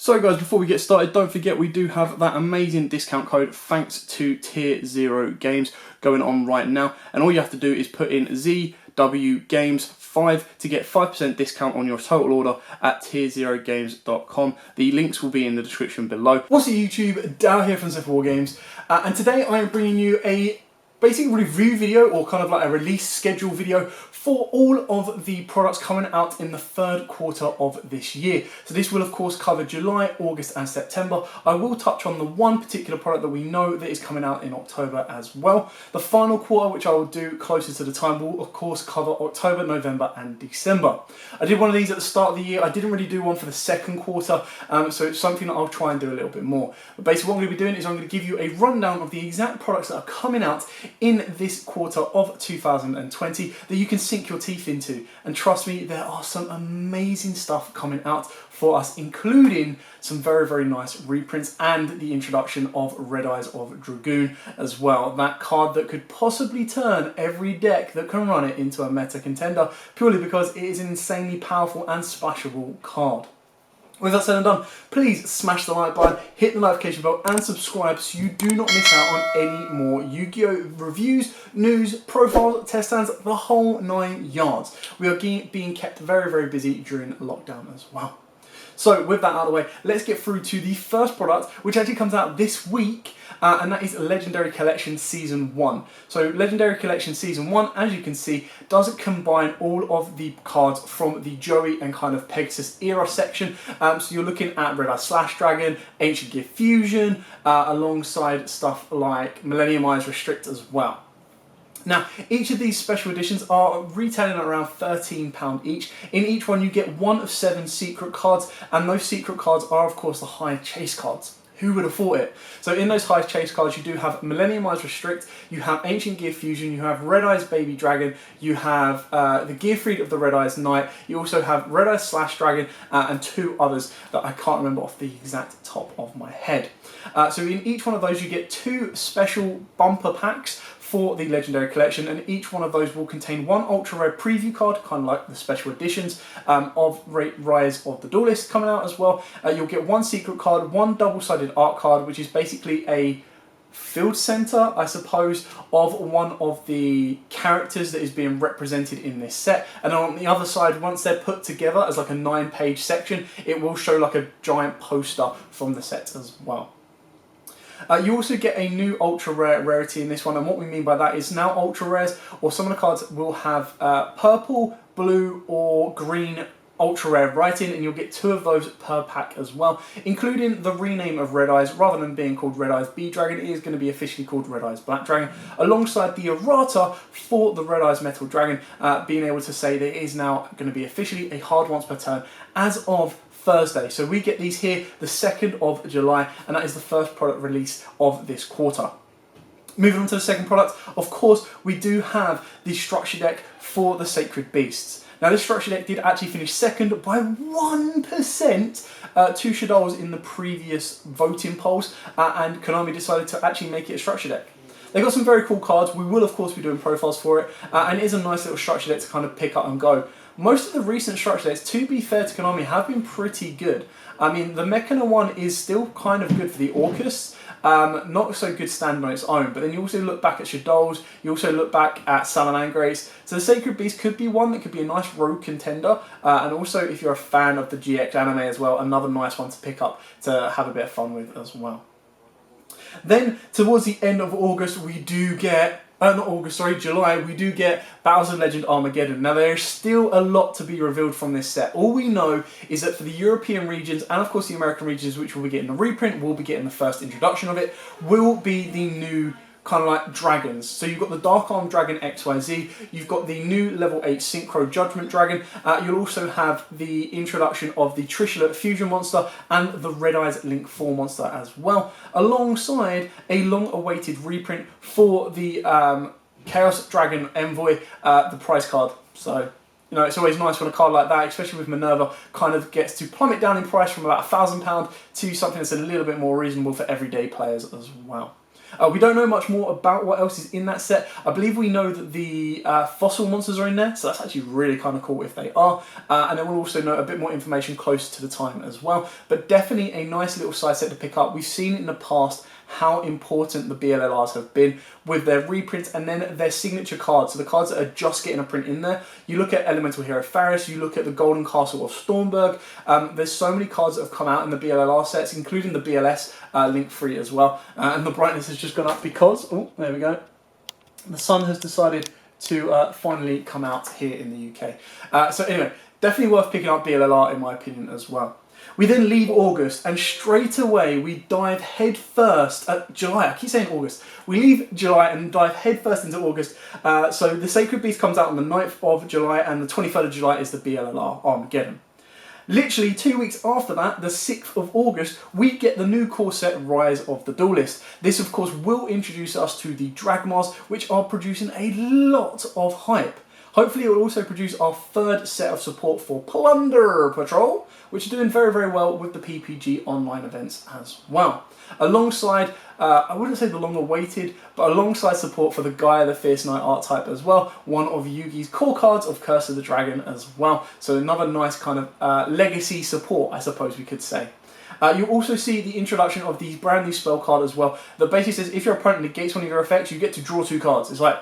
So guys, before we get started, don't forget we do have that amazing discount code thanks to Tier 0 Games going on right now. And all you have to do is put in ZW Games 5 to get 5% discount on your total order at tier0games.com. The links will be in the description below. What's up YouTube, Dow here from War Games, and today I am bringing you a basic review video, or kind of like a release schedule video for all of the products coming out in the third quarter of this year. So this will of course cover July, August and September. I will touch on the one particular product that we know that is coming out in October as well. The final quarter, which I will do closer to the time, will of course cover October, November and December. I did one of these at the start of the year. I didn't really do one for the second quarter, so it's something that I'll try and do a little bit more. But basically what I'm going to be doing is I'm going to give you a rundown of the exact products that are coming out in this quarter of 2020 that you can sink your teeth into. And trust me, there are some amazing stuff coming out for us, including some very, very nice reprints and the introduction of Red Eyes of Dragoon as well. That card that could possibly turn every deck that can run it into a meta contender, purely because it is an insanely powerful and splashable card. With that said and done, please smash the like button, hit the notification bell and subscribe so you do not miss out on any more Yu-Gi-Oh! Reviews, news, profiles, test stands, the whole 9 yards. We are being kept very, very busy during lockdown as well. So with that out of the way, let's get through to the first product, which actually comes out this week, and that is Legendary Collection Season 1. So Legendary Collection Season 1, as you can see, does combine all of the cards from the Joey and kind of Pegasus era section. So you're looking at Red Eye Slash Dragon, Ancient Gear Fusion, alongside stuff like Millennium Eyes Restrict as well. Now, each of these special editions are retailing at around £13 each. In each one you get 1 of 7 secret cards, and those secret cards are of course the high chase cards. Who would have thought it? So in those high chase cards you do have Millennium Eyes Restrict, you have Ancient Gear Fusion, you have Red Eyes Baby Dragon, you have the Gear Freed of the Red Eyes Knight, you also have Red Eyes Slash Dragon, and 2 others that I can't remember off the exact top of my head. So in each one of those you get 2 special bumper packs for the Legendary Collection, and each one of those will contain 1 ultra rare preview card, kind of like the special editions of Rise of the Duelist coming out as well. You'll get 1 secret card, 1 double-sided art card, which is basically a field center, I suppose, of one of the characters that is being represented in this set. And then on the other side, once they're put together as like a 9-page section, it will show like a giant poster from the set as well. You also get a new ultra rare rarity in this one, and what we mean by that is now ultra rares, or some of the cards will have purple, blue or green ultra rare writing, and you'll get 2 of those per pack as well, including the rename of Red Eyes. Rather than being called Red Eyes B Dragon, it is going to be officially called Red Eyes Black Dragon, alongside the errata for the Red Eyes Metal Dragon, being able to say that it is now going to be officially a hard once per turn as of Thursday. So we get these here the 2nd of July, and that is the first product release of this quarter. Moving on to the second product, of course, we do have the structure deck for the Sacred Beasts. Now this structure deck did actually finish second by 1% to Shadow's in the previous voting polls, and Konami decided to actually make it a structure deck. They've got some very cool cards. We will of course be doing profiles for it, and it is a nice little structure deck to kind of pick up and go. Most of the recent structure decks, to be fair to Konami, have been pretty good. I mean, the Mechana one is still kind of good for the Orcus, not so good standing on its own, but then you also look back at Shadow's, you also look back at Salamangreats, so the Sacred Beast could be one that could be a nice rogue contender, and also if you're a fan of the GX anime as well, another nice one to pick up to have a bit of fun with as well. Then, towards the end of August, we do get July, we do get Battles of Legend Armageddon. Now there is still a lot to be revealed from this set. All we know is that for the European regions, and of course the American regions, which will be getting the reprint, will be getting the first introduction of it, will be the new kind of like dragons. So you've got the Dark Arm Dragon XYZ, you've got the new level 8 Synchro Judgment Dragon, you'll also have the introduction of the Trishula Fusion Monster and the Red Eyes Link 4 Monster as well, alongside a long-awaited reprint for the Chaos Dragon Envoy, the price card. So, you know, it's always nice when a card like that, especially with Minerva, kind of gets to plummet down in price from about £1,000 to something that's a little bit more reasonable for everyday players as well. We don't know much more about what else is in that set. I believe we know that the fossil monsters are in there, so that's actually really kind of cool if they are. And then we'll also know a bit more information closer to the time as well. But definitely a nice little side set to pick up. We've seen in the past how important the BLLRs have been with their reprints and then their signature cards, so the cards that are just getting a print in there. You look at Elemental Hero Faris, you look at the Golden Castle of Stormberg, there's so many cards that have come out in the BLLR sets, including the BLS link free as well, and the brightness has just gone up because, oh, there we go, the sun has decided to finally come out here in the UK. So anyway, definitely worth picking up BLLR in my opinion as well. We then leave August and straight away we dive head first at July. I keep saying August. We leave July and dive head first into August. So the Sacred Beast comes out on the 9th of July and the 23rd of July is the BLLR Armageddon. Literally 2 weeks after that, the 6th of August, we get the new core set Rise of the Duelist. This of course will introduce us to the Dragmars, which are producing a lot of hype. Hopefully it will also produce our third set of support for Plunder Patrol, which are doing very, very well with the PPG online events as well. Alongside, I wouldn't say the long-awaited, but alongside support for the Gaia the Fierce Knight archetype as well, one of Yugi's core cards of Curse of the Dragon as well. So another nice kind of legacy support, I suppose we could say. You'll also see the introduction of the brand new spell card as well, that basically says if your opponent negates one of your effects, you get to draw 2 cards. It's like,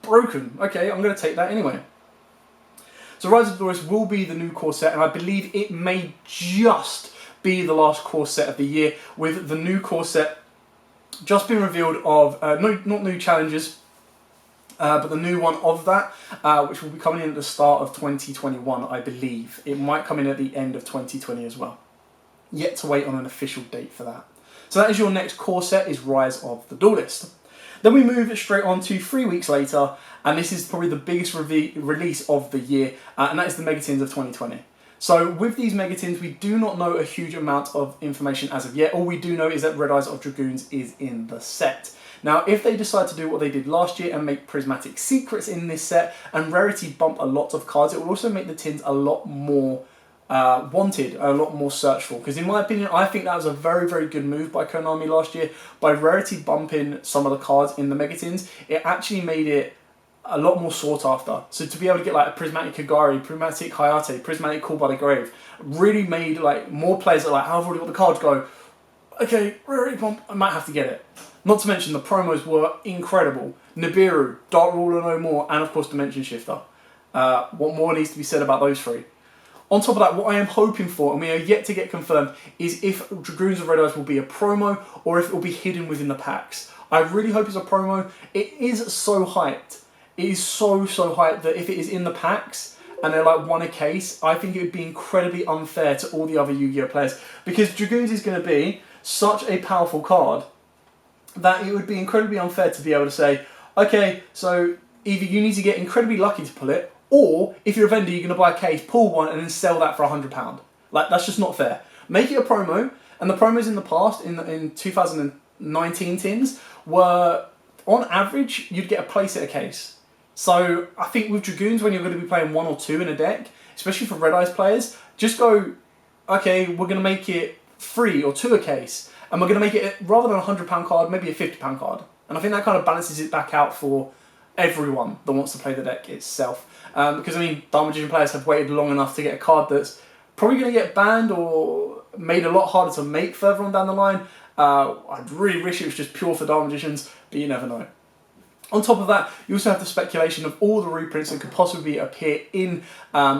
broken. Okay, I'm going to take that anyway. So Rise of the Duelist will be the new core set, and I believe it may just be the last core set of the year, with the new core set just being revealed of, not new challenges, but the new one of that, which will be coming in at the start of 2021, I believe. It might come in at the end of 2020 as well. Yet to wait on an official date for that. So that is your next core set, is Rise of the Duelist. Then we move straight on to 3 weeks later, and this is probably the biggest release of the year, and that is the Megatons of 2020. So with these Megatons, we do not know a huge amount of information as of yet. All we do know is that Red Eyes of Dragoons is in the set. Now, if they decide to do what they did last year and make prismatic secrets in this set and rarity bump a lot of cards, it will also make the tins a lot more wanted, a lot more searched for. Because in my opinion, I think that was a very, very good move by Konami last year. By rarity bumping some of the cards in the Megatons, it actually made it a lot more sought after. So to be able to get like a Prismatic Kagari, Prismatic Hayate, Prismatic Call by the Grave, really made like more players that like, I've already got the cards, go, okay, rarity bump, I might have to get it. Not to mention the promos were incredible. Nibiru, Dark Ruler No More, and of course Dimension Shifter. What more needs to be said about those three? On top of that, what I am hoping for, and we are yet to get confirmed, is if Dragoons of Red Eyes will be a promo or if it will be hidden within the packs. I really hope it's a promo. It is so hyped. It is so hyped that if it is in the packs and they're like one a case, I think it would be incredibly unfair to all the other Yu-Gi-Oh players, because Dragoons is going to be such a powerful card that it would be incredibly unfair to be able to say, okay, so either you need to get incredibly lucky to pull it, or if you're a vendor, you're going to buy a case, pull one, and then sell that for £100. Like, that's just not fair. Make it a promo, and the promos in the past, in 2019 tins, were, on average, you'd get a playset a case. So I think with Dragoons, when you're going to be playing 1 or 2 in a deck, especially for Red Eyes players, just go, okay, we're going to make it 3 or 2 a case, and we're going to make it, rather than a £100 card, maybe a £50 card. And I think that kind of balances it back out for everyone that wants to play the deck itself. Because, I mean, Dark Magician players have waited long enough to get a card that's probably going to get banned or made a lot harder to make further on down the line. I'd really wish it was just pure for Dark Magicians, but you never know. On top of that, you also have the speculation of all the reprints that could possibly appear in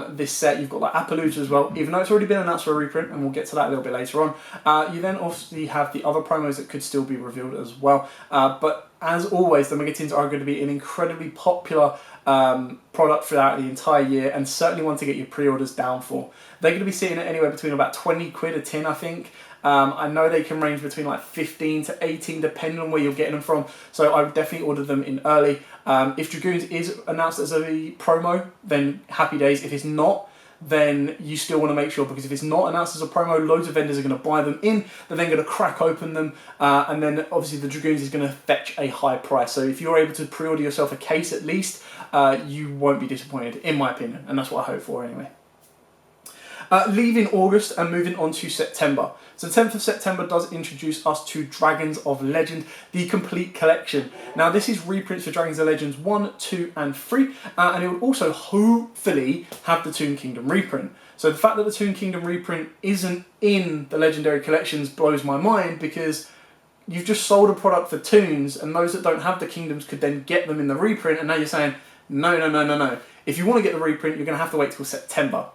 this set. You've got like Appaloosa as well, even though it's already been announced for a reprint, and we'll get to that a little bit later on. You then obviously have the other promos that could still be revealed as well. But as always, the Megatons are going to be an incredibly popular product throughout the entire year, and certainly one to get your pre-orders down for. They're going to be sitting at anywhere between about 20 quid a tin, I think. I know they can range between like 15 to 18 depending on where you're getting them from, so I would definitely order them in early. If Dragoons is announced as a promo, then happy days. If it's not, then you still want to make sure, because if it's not announced as a promo, loads of vendors are going to buy them in, they're then going to crack open them, and then obviously the Dragoons is going to fetch a high price. So if you're able to pre-order yourself a case at least, you won't be disappointed, in my opinion, and that's what I hope for anyway. Leaving August and moving on to September. So 10th of September does introduce us to Dragons of Legend, the complete collection. Now this is reprints for Dragons of Legends 1, 2 and 3, and it will also hopefully have the Toon Kingdom reprint. So the fact that the Toon Kingdom reprint isn't in the Legendary collections blows my mind, because you've just sold a product for Toons, and those that don't have the Kingdoms could then get them in the reprint, and now you're saying, no. If you want to get the reprint, you're going to have to wait till September.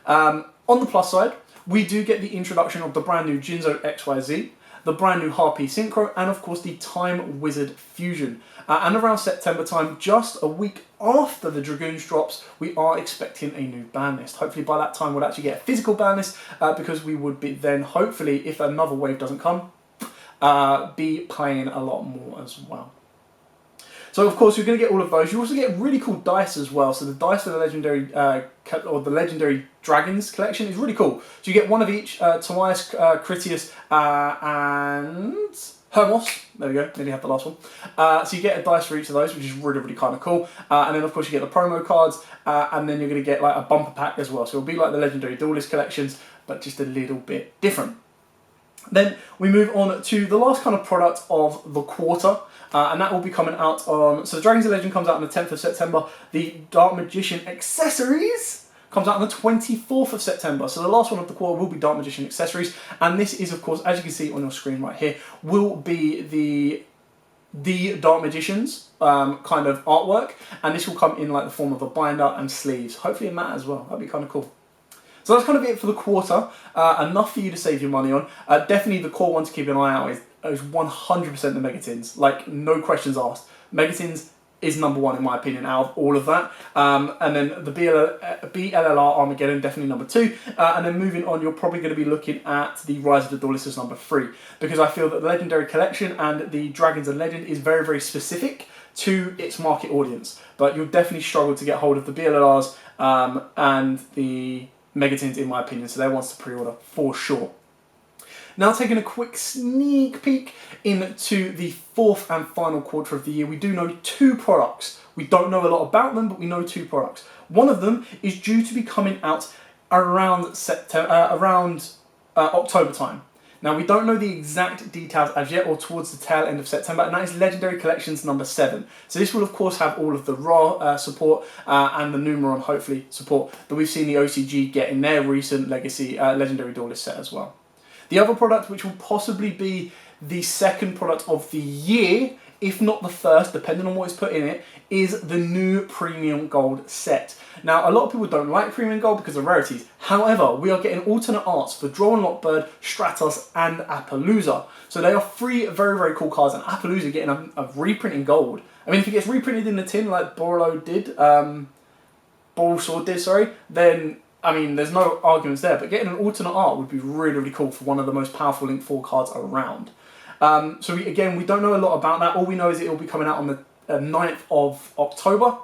On the plus side, we do get the introduction of the brand new Jinzo XYZ, the brand new Harpy Synchro, and of course the Time Wizard Fusion. And around September time, just a week after the Dragoons drops, we are expecting a new ban list. Hopefully by that time we'll actually get a physical ban list, because we would be then, hopefully, if another wave doesn't come, be playing a lot more as well. So of course you're going to get all of those. You also get really cool dice as well. So the dice for the legendary or the legendary Dragons collection is really cool. So you get one of each: Tobias, Critias, and Hermos. There we go. Nearly had the last one. So you get a dice for each of those, which is really kind of cool. And then of course you get the promo cards, and then you're going to get like a bumper pack as well. So it'll be like the legendary Duelist collections, but just a little bit different. Then we move on to the last kind of product of the quarter, and that will be coming out on... So the Dragons of Legend comes out on the 10th of September. The Dark Magician Accessories comes out on the 24th of September. So the last one of the quarter will be Dark Magician Accessories, and this is, of course, as you can see on your screen right here, will be the Dark Magicians kind of artwork, and this will come in like the form of a binder and sleeves. Hopefully a mat as well. That'd be kind of cool. So that's kind of it for the quarter. Enough for you to save your money on. Definitely the core one to keep an eye out is 100% the Megatons. Like, no questions asked. Megatons is number one in my opinion out of all of that. And then the BLLR Armageddon, definitely number 2. And then moving on, you're probably going to be looking at the Rise of the Duelists as number 3. Because I feel that the Legendary Collection and the Dragons of Legend is very specific to its market audience. But you'll definitely struggle to get hold of the BLLRs and the Megatons in my opinion, so they're ones to pre-order for sure. Now taking a quick sneak peek into the 4th and final quarter of the year, we do know 2 products. We don't know a lot about them, but we know 2 products. One of them is due to be coming out around October time. Now we don't know the exact details as yet, or towards the tail end of September, and that is Legendary Collections number 7. So this will of course have all of the Ra support and the Numeron hopefully support that we've seen the OCG get in their recent Legacy Legendary Duelist set as well. The other product, which will possibly be the second product of the year, if not the first, depending on what is put in it, is the new Premium Gold set. Now, a lot of people don't like Premium Gold because of rarities. However, we are getting alternate arts for Draw and Lockbird, Stratos, and Appaloosa. So they are 3 very cool cards, and Appaloosa getting a reprint in gold. I mean, if it gets reprinted in the tin like Borolo did, Borosword did, sorry, then, I mean, there's no arguments there. But getting an alternate art would be really cool for one of the most powerful Link 4 cards around. So we don't know a lot about that. All we know is it will be coming out on the 9th of October.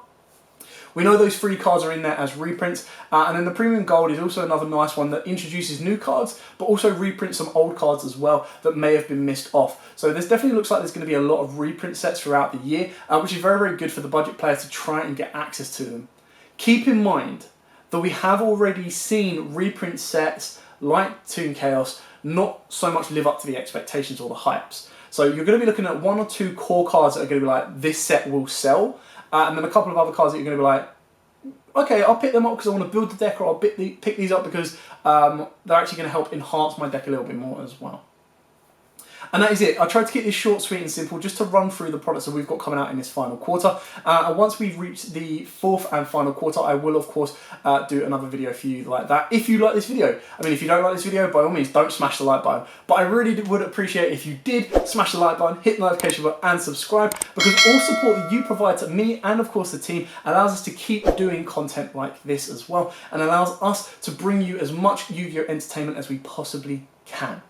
We know those 3 cards are in there as reprints, and then the Premium Gold is also another nice one that introduces new cards, but also reprints some old cards as well that may have been missed off. So this definitely looks like there's going to be a lot of reprint sets throughout the year, which is very good for the budget player to try and get access to them. Keep in mind that we have already seen reprint sets like Toon Chaos not so much live up to the expectations or the hypes. So you're going to be looking at 1 or 2 core cards that are going to be like, this set will sell, and then a couple of other cards that you're going to be like, okay, I'll pick them up because I want to build the deck, or I'll pick these up because they're actually going to help enhance my deck a little bit more as well. And that is it. I tried to keep this short, sweet and simple just to run through the products that we've got coming out in this final quarter. And once we've reached the 4th and final quarter, I will of course do another video for you like that. If you like this video. I mean, if you don't like this video, by all means, don't smash the like button. But I really would appreciate if you did smash the like button, hit the notification button and subscribe, because all support that you provide to me and of course the team allows us to keep doing content like this as well, and allows us to bring you as much Yu-Gi-Oh entertainment as we possibly can.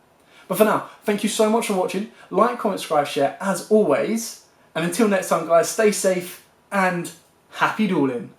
But for now, thank you so much for watching. Like, comment, subscribe, share as always. And until next time guys, stay safe and happy dueling.